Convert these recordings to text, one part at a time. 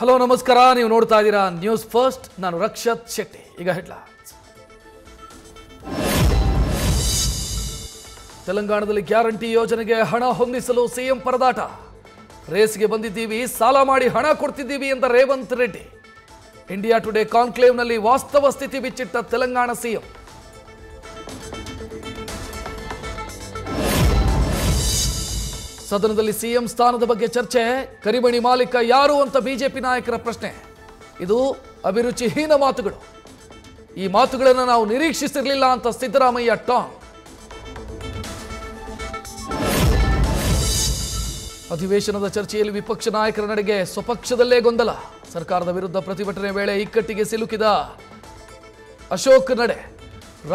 Hello ನಮಸ್ಕಾರ, ನೀವು ನೋಡ್ತಾ ಇದ್ದೀರಾ ನ್ಯೂಸ್ ಫಸ್ಟ್. ನಾನು ರಕ್ಷತ್ ಶೆಟ್ಟಿ. ಈಗ ಹೆಡ್ಲೈನ್ಸ್. ತೆಲಂಗಾಣದಲ್ಲಿ ಗ್ಯಾರಂಟಿ ಯೋಜನೆಗೆ ಹಣ ಹೊಂದಿಸಲು ಸಿಎಂ ಪರದಾಟ. ರೇಸ್ಗೆ ಬಂದಿದ್ದೀವಿ, ಸಾಲ ಮಾಡಿ ಹಣ ಕೊಡ್ತಿದ್ದೀವಿ ಎಂದ ರೇವಂತ್ ರೆಡ್ಡಿ. ಇಂಡಿಯಾ ಟುಡೇ ಕಾನ್ಕ್ಲೇವ್ನಲ್ಲಿ ವಾಸ್ತವ ಸ್ಥಿತಿ ಬಿಚ್ಚಿಟ್ಟ ತೆಲಂಗಾಣ ಸಿಎಂ. ಸದನದಲ್ಲಿ ಸಿಎಂ ಸ್ಥಾನದ ಬಗ್ಗೆ ಚರ್ಚೆ. ಕರಿಮಣಿ ಮಾಲೀಕ ಯಾರು ಅಂತ ಬಿಜೆಪಿ ನಾಯಕರ ಪ್ರಶ್ನೆ. ಇದು ಅಭಿರುಚಿಹೀನ ಮಾತುಗಳು. ಈ ಮಾತುಗಳನ್ನು ನಾವು ನಿರೀಕ್ಷಿಸಿರಲಿಲ್ಲ ಅಂತ ಸಿದ್ದರಾಮಯ್ಯ ಟಾಂಗ್. ಅಧಿವೇಶನದ ಚರ್ಚೆಯಲ್ಲಿ ವಿಪಕ್ಷ ನಾಯಕರ ನಡೆಗೆ ಸ್ವಪಕ್ಷದಲ್ಲೇ ಗೊಂದಲ. ಸರ್ಕಾರದ ವಿರುದ್ಧ ಪ್ರತಿಭಟನೆ ವೇಳೆ ಇಕ್ಕಟ್ಟಿಗೆ ಸಿಲುಕಿದ ಅಶೋಕ್ ನಡೆ.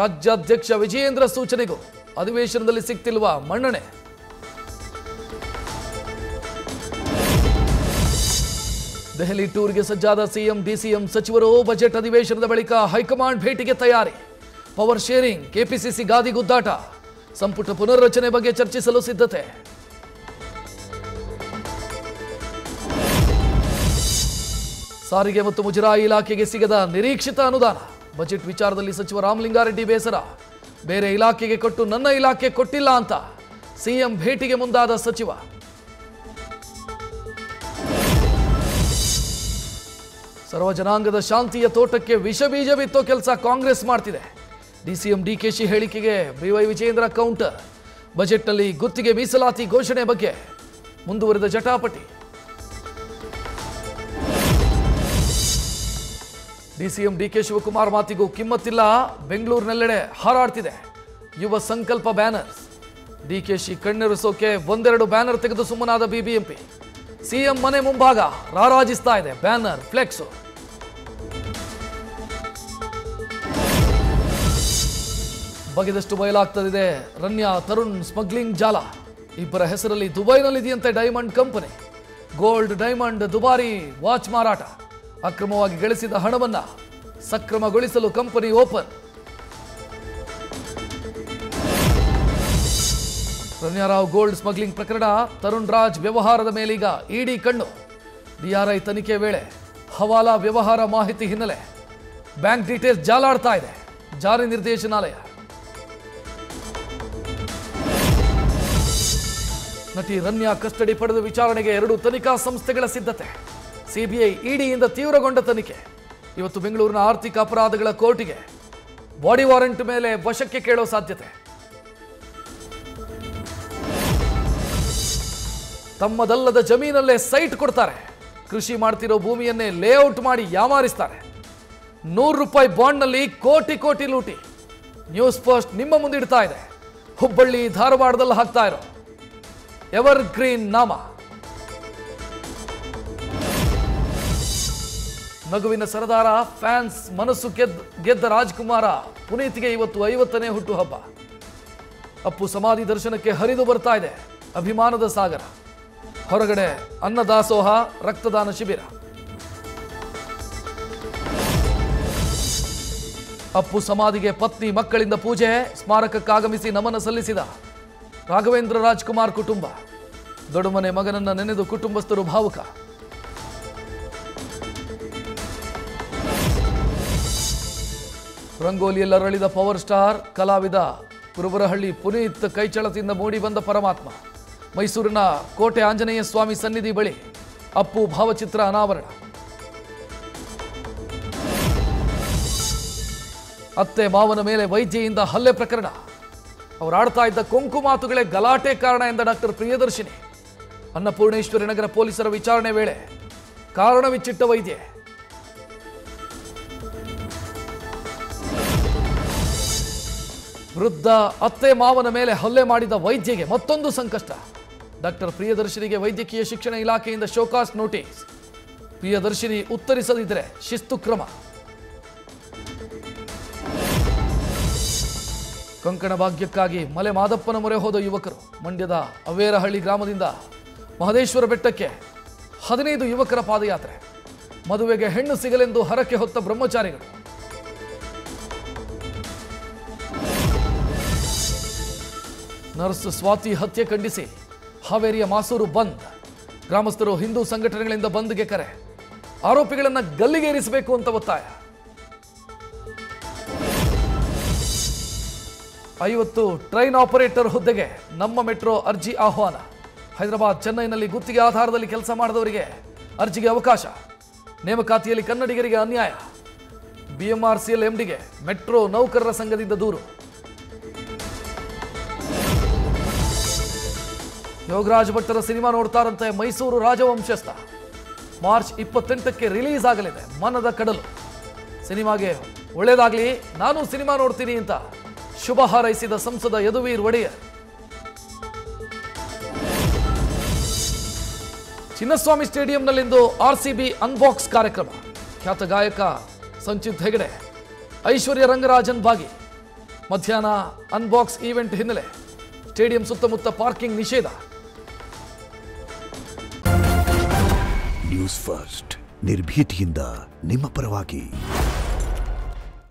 ರಾಜ್ಯಾಧ್ಯಕ್ಷ ವಿಜಯೇಂದ್ರ ಸೂಚನೆಗೂ ಅಧಿವೇಶನದಲ್ಲಿ ಸಿಗ್ತಿಲ್ವಾ ಮನ್ನಣೆ. ದೆಹಲಿ ಟೂರ್ಗೆ ಸಜ್ಜಾದ ಸಿಎಂ ಡಿಸಿಎಂ ಸಚಿವರು. ಬಜೆಟ್ ಅಧಿವೇಶನದ ಬಳಿಕ ಹೈಕಮಾಂಡ್ ಭೇಟಿಗೆ ತಯಾರಿ. ಪವರ್ ಶೇರಿಂಗ್, ಕೆಪಿಸಿಸಿ ಗಾದಿ ಗುದ್ದಾಟ, ಸಂಪುಟ ಪುನರ್ರಚನೆ ಬಗ್ಗೆ ಚರ್ಚಿಸಲು ಸಿದ್ಧತೆ. ಸಾರಿಗೆ ಮತ್ತು ಮುಜರಾಯಿ ಇಲಾಖೆಗೆ ಸಿಗದ ನಿರೀಕ್ಷಿತ ಅನುದಾನ. ಬಜೆಟ್ ವಿಚಾರದಲ್ಲಿ ಸಚಿವ ರಾಮಲಿಂಗಾರೆಡ್ಡಿ ಬೇಸರ. ಬೇರೆ ಇಲಾಖೆಗೆ ಕೊಟ್ಟು ನನ್ನ ಇಲಾಖೆ ಕೊಟ್ಟಿಲ್ಲ ಅಂತ ಸಿಎಂ ಭೇಟಿಗೆ ಮುಂದಾದ ಸಚಿವ. ಸರ್ವ ಜನಾಂಗದ ಶಾಂತಿಯ ತೋಟಕ್ಕೆ ವಿಷಬೀಜ ಬಿತ್ತೋ ಕೆಲಸ ಕಾಂಗ್ರೆಸ್ ಮಾಡ್ತಿದೆ. ಡಿಸಿಎಂ ಡಿಕೆಶಿ ಹೇಳಿಕೆಗೆ ಬಿವೈ ವಿಜಯೇಂದ್ರ ಕೌಂಟರ್. ಬಜೆಟ್ನಲ್ಲಿ ಗುತ್ತಿಗೆ ಮೀಸಲಾತಿ ಘೋಷಣೆ ಬಗ್ಗೆ ಮುಂದುವರಿದ ಜಟಾಪಟಿ. ಡಿಸಿಎಂ ಡಿಕೆ ಶಿವಕುಮಾರ್ ಮಾತಿಗೂ ಕಿಮ್ಮತ್ತಿಲ್ಲ. ಬೆಂಗಳೂರಿನೆಲ್ಲೆಡೆ ಹಾರಾಡ್ತಿದೆ ಯುವ ಸಂಕಲ್ಪ ಬ್ಯಾನರ್ಸ್. ಡಿಕೆಶಿ ಕಣ್ಣೆರೆಸೋಕೆ ಒಂದೆರಡು ಬ್ಯಾನರ್ ತೆಗೆದು ಸುಮ್ಮನಾದ ಬಿಬಿಎಂಪಿ. ಸಿಎಂ ಮನೆ ಮುಂಭಾಗ ರಾರಾಜಿಸ್ತಾ ಇದೆ banner, flex. ಬಗೆದಷ್ಟು ಬಯಲಾಗ್ತದಿದೆ Ranya Tarun smuggling ಜಾಲ. ಇಬ್ಬರ ಹೆಸರಲ್ಲಿ ದುಬೈನಲ್ಲಿದೆಯಂತೆ ಡೈಮಂಡ್ ಕಂಪನಿ. ಗೋಲ್ಡ್, ಡೈಮಂಡ್, ದುಬಾರಿ ವಾಚ್ ಮಾರಾಟ. ಅಕ್ರಮವಾಗಿ ಗಳಿಸಿದ ಹಣವನ್ನ ಸಕ್ರಮಗೊಳಿಸಲು company open. Ranya Rao gold smuggling ಪ್ರಕರಣ. ತರುಣ್ ರಾಜ್ ವ್ಯವಹಾರದ ಮೇಲೀಗ ಇಡಿ ಕಣ್ಣು. ಡಿಆರ್ಐ ತನಿಖೆ ವೇಳೆ ಹವಾಲಾ ವ್ಯವಹಾರ ಮಾಹಿತಿ ಹಿನ್ನೆಲೆ ಬ್ಯಾಂಕ್ ಡೀಟೇಲ್ಸ್ ಜಾಲಾಡ್ತಾ ಇದೆ ಜಾರಿ ನಿರ್ದೇಶನಾಲಯ. ನಟಿ ರನ್ಯಾ ಕಸ್ಟಡಿ ಪಡೆದ ವಿಚಾರಣೆಗೆ 2 ತನಿಖಾ ಸಂಸ್ಥೆಗಳ ಸಿದ್ಧತೆ. ಸಿಬಿಐ, ಇಡಿಯಿಂದ ತೀವ್ರಗೊಂಡ ತನಿಖೆ. ಇವತ್ತು ಬೆಂಗಳೂರಿನ ಆರ್ಥಿಕ ಅಪರಾಧಗಳ ಕೋರ್ಟಿಗೆ ಬಾಡಿ ವಾರೆಂಟ್ ಮೇಲೆ ವಶಕ್ಕೆ ಕೇಳೋ ಸಾಧ್ಯತೆ. ತಮ್ಮದಲ್ಲದ ಜಮೀನಲ್ಲೇ ಸೈಟ್ ಕೊಡ್ತಾರೆ. ಕೃಷಿ ಮಾಡ್ತಿರೋ ಭೂಮಿಯನ್ನೇ ಲೇಔಟ್ ಮಾಡಿ ಯಾಮಾರಿಸ್ತಾರೆ. ₹100 ಬಾಂಡ್ನಲ್ಲಿ ಕೋಟಿ ಕೋಟಿ ಲೂಟಿ. ನ್ಯೂಸ್ ಫಸ್ಟ್ ನಿಮ್ಮ ಮುಂದಿಡ್ತಾ ಇದೆ. ಹುಬ್ಬಳ್ಳಿ, ಧಾರವಾಡದಲ್ಲಿ ಹಾಕ್ತಾ ಇರೋ ಎವರ್ ಗ್ರೀನ್ ನಾಮ. ನಗುವಿನ ಸರದಾರ, ಫ್ಯಾನ್ಸ್ ಮನಸ್ಸು ಗೆದ್ದ ರಾಜ್ಕುಮಾರ ಪುನೀತ್ಗೆ ಇವತ್ತು 50ನೇ ಹುಟ್ಟುಹಬ್ಬ. ಅಪ್ಪು ಸಮಾಧಿ ದರ್ಶನಕ್ಕೆ ಹರಿದು ಬರ್ತಾ ಇದೆ ಅಭಿಮಾನದ ಸಾಗರ. ಹೊರಗಡೆ ಅನ್ನದಾಸೋಹ, ರಕ್ತದಾನ ಶಿಬಿರ. ಅಪ್ಪು ಸಮಾಧಿಗೆ ಪತ್ನಿ ಮಕ್ಕಳಿಂದ ಪೂಜೆ. ಸ್ಮಾರಕಕ್ಕಾಗಮಿಸಿ ನಮನ ಸಲ್ಲಿಸಿದ ರಾಘವೇಂದ್ರ ರಾಜ್ಕುಮಾರ್ ಕುಟುಂಬ. ದೊಡ್ಡಮನೆ ಮಗನನ್ನ ನೆನೆದು ಕುಟುಂಬಸ್ಥರು ಭಾವುಕ. ರಂಗೋಲಿಯಲ್ಲರಳಿದ ಪವರ್ ಸ್ಟಾರ್ ಕಲಾವಿದ ಕುರುಬರಹಳ್ಳಿ ಪುನೀತ್ ಕೈಚಳತಿಯಿಂದ ಮೂಡಿ ಬಂದ ಪರಮಾತ್ಮ. ಮೈಸೂರಿನ ಕೋಟೆ ಆಂಜನೇಯ ಸ್ವಾಮಿ ಸನ್ನಿಧಿ ಬಳಿ ಅಪ್ಪು ಭಾವಚಿತ್ರ ಅನಾವರಣ. ಅತ್ತೆ ಮಾವನ ಮೇಲೆ ವೈದ್ಯೆಯಿಂದ ಹಲ್ಲೆ ಪ್ರಕರಣ. ಅವರಾಡ್ತಾ ಇದ್ದ ಕೊಂಕು ಮಾತುಗಳೇ ಗಲಾಟೆ ಕಾರಣ ಎಂದ ಡಾಕ್ಟರ್ ಪ್ರಿಯದರ್ಶಿನಿ. ಅನ್ನಪೂರ್ಣೇಶ್ವರಿ ನಗರ ಪೊಲೀಸರ ವಿಚಾರಣೆ ವೇಳೆ ಕಾರಣವಿಚ್ಚಿಟ್ಟ ವೈದ್ಯೆ. ವೃದ್ಧ ಅತ್ತೆ ಮಾವನ ಮೇಲೆ ಹಲ್ಲೆ ಮಾಡಿದ ವೈದ್ಯೆಗೆ ಮತ್ತೊಂದು ಸಂಕಷ್ಟ. ಡಾಕ್ಟರ್ ಪ್ರಿಯದರ್ಶಿನಿಗೆ ವೈದ್ಯಕೀಯ ಶಿಕ್ಷಣ ಇಲಾಖೆಯಿಂದ ಶೋಕಾಸ್ ನೋಟಿಸ್. ಪ್ರಿಯದರ್ಶಿನಿ ಉತ್ತರಿಸದಿದ್ದರೆ ಶಿಸ್ತು ಕ್ರಮ. ಕಂಕಣ ಭಾಗ್ಯಕ್ಕಾಗಿ ಮಲೆ ಮಾದಪ್ಪನ ಮೊರೆ ಹೋದ ಯುವಕರು. ಮಂಡ್ಯದ ಅವೇರಹಳ್ಳಿ ಗ್ರಾಮದಿಂದ ಮಹದೇಶ್ವರ ಬೆಟ್ಟಕ್ಕೆ 15 ಯುವಕರ ಪಾದಯಾತ್ರೆ. ಮದುವೆಗೆ ಹೆಣ್ಣು ಸಿಗಲೆಂದು ಹರಕೆ ಹೊತ್ತ ಬ್ರಹ್ಮಚಾರಿಗಳು. ನರ್ಸ್ ಸ್ವಾತಿ ಹತ್ಯೆ ಖಂಡಿಸಿ ಹಾವೇರಿಯ ಮಾಸೂರು ಬಂದ್. ಗ್ರಾಮಸ್ಥರು ಹಿಂದೂ ಸಂಘಟನೆಗಳಿಂದ ಬಂದ್ಗೆ ಕರೆ. ಆರೋಪಿಗಳನ್ನು ಗಲ್ಲಿಗೇರಿಸಬೇಕು ಅಂತ ಒತ್ತಾಯ. 50 ಟ್ರೈನ್ ಆಪರೇಟರ್ ಹುದ್ದೆಗೆ ನಮ್ಮ ಮೆಟ್ರೋ ಅರ್ಜಿ ಆಹ್ವಾನ. ಹೈದರಾಬಾದ್, ಚೆನ್ನೈನಲ್ಲಿ ಗುತ್ತಿಗೆ ಆಧಾರದಲ್ಲಿ ಕೆಲಸ ಮಾಡಿದವರಿಗೆ ಅರ್ಜಿಗೆ ಅವಕಾಶ. ನೇಮಕಾತಿಯಲ್ಲಿ ಕನ್ನಡಿಗರಿಗೆ ಅನ್ಯಾಯ. BMRCL MDಗೆ ಮೆಟ್ರೋ ನೌಕರರ ಸಂಘದಿಂದ ದೂರು. ಯೋಗರಾಜ್ ಭಟ್ಟರ ಸಿನಿಮಾ ನೋಡ್ತಾರಂತೆ ಮೈಸೂರು ರಾಜವಂಶಸ್ಥ. ಮಾರ್ಚ್ 28ಕ್ಕೆ ರಿಲೀಸ್ ಆಗಲಿದೆ ಮನದ ಕಡಲು. ಸಿನಿಮಾಗೆ ಒಳ್ಳೆಯದಾಗಲಿ, ನಾನು ಸಿನಿಮಾ ನೋಡ್ತೀನಿ ಅಂತ ಶುಭ ಹಾರೈಸಿದ ಸಂಸದ ಯದುವೀರ್ ಒಡೆಯರ್. ಚಿನ್ನಸ್ವಾಮಿ ಸ್ಟೇಡಿಯಂನಲ್ಲಿಂದು RCB ಅನ್ಬಾಕ್ಸ್ ಕಾರ್ಯಕ್ರಮ. ಖ್ಯಾತ ಗಾಯಕ ಸಂಚಿತ್ ಹೆಗಡೆ, ಐಶ್ವರ್ಯ ರಂಗರಾಜನ್ ಭಾಗಿ. ಮಧ್ಯಾಹ್ನ ಅನ್ಬಾಕ್ಸ್ ಈವೆಂಟ್ ಹಿನ್ನೆಲೆ ಸ್ಟೇಡಿಯಂ ಸುತ್ತಮುತ್ತ ಪಾರ್ಕಿಂಗ್ ನಿಷೇಧ. ನ್ಯೂಸ್ ಫಸ್ಟ್, ನಿರ್ಭೀತಿಯಿಂದ ನಿಮ್ಮ ಪರವಾಗಿ.